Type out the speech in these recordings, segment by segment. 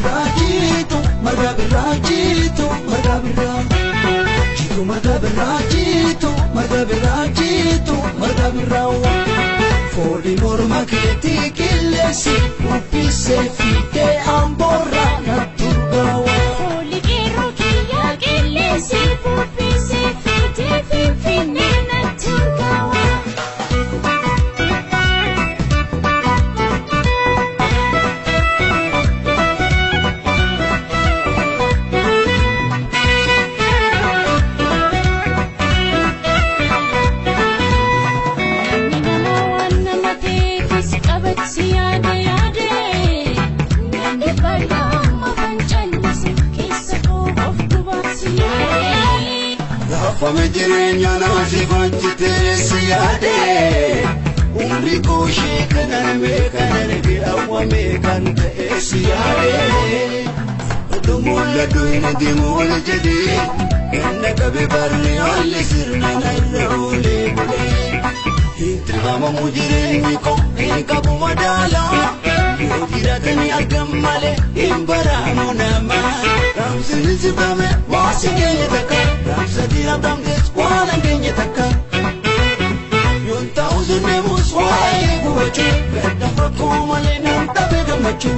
birajitu marga birajitu marga birajitu marga birajitu marga birajitu marga birawa foli morma keti kilesi upise fite amborra naturgawa foli kero kiya kilesi upise fite fifine naturgawa Famigirenya na jivanjite siyade umri ko shikanan me kanan bi awame kan siyade dumul duin dimul jadi inna kabe barni al sirna nalule bule intrama mujireni ko ekabu madala yudiratani agamale imbara munama ramsin zibame wasige taka ramsadira damdes wala ngenye taka yunta uzune muswai buwachu beda fakumale namta beda machu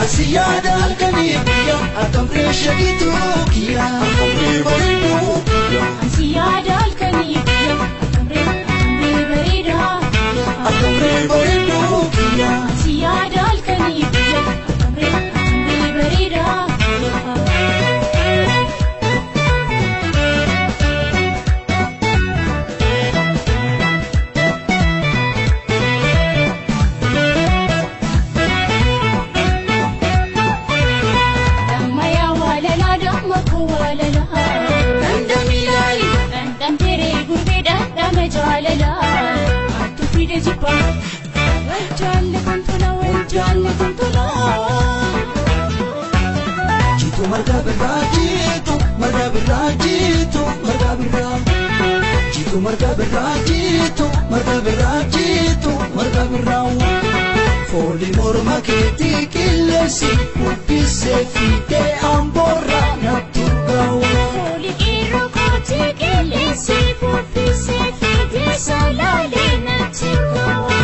Asiyada al-kanibia akamre shagitu kia akamre baridu Asiyada al-kanibia akamre barida akamre baridu kia Asiyada al-kanibia akamre barida Jitu marga birajitu marga birajitu marga birajitu marga birajitu marga birajitu marga birawa foli morma keti kilesi upise fite amborra naturgawa foli kero koti kilesi upise fite salale naturgawa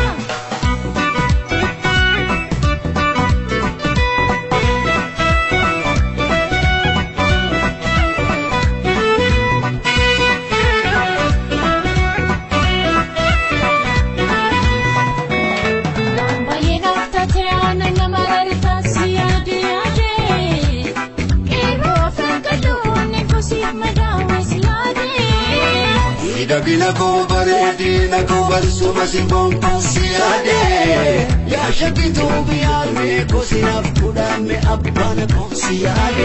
Dagina ko baredi na ko barsu masimbong siyade ya shakitu biyame ko sinap kudame abban ko siyade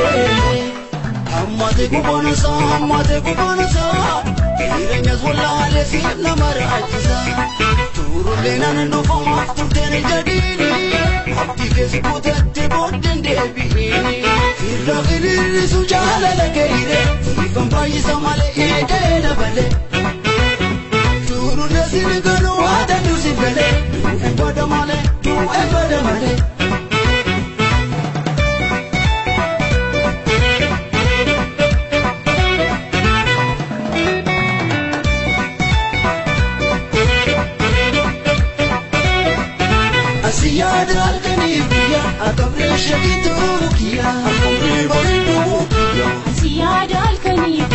amate ko bonasa kirenya zulale sina marajisa turulena no fama tutene jadini abdi ke sipotete bodende bini firagiri sujala lageire ifam bayisa male ide na bale Sinigano wada music bele embada male tu embada male Asiyada al-kanibia akamre shagitu kia akamre baridu Asiyada al-kanibia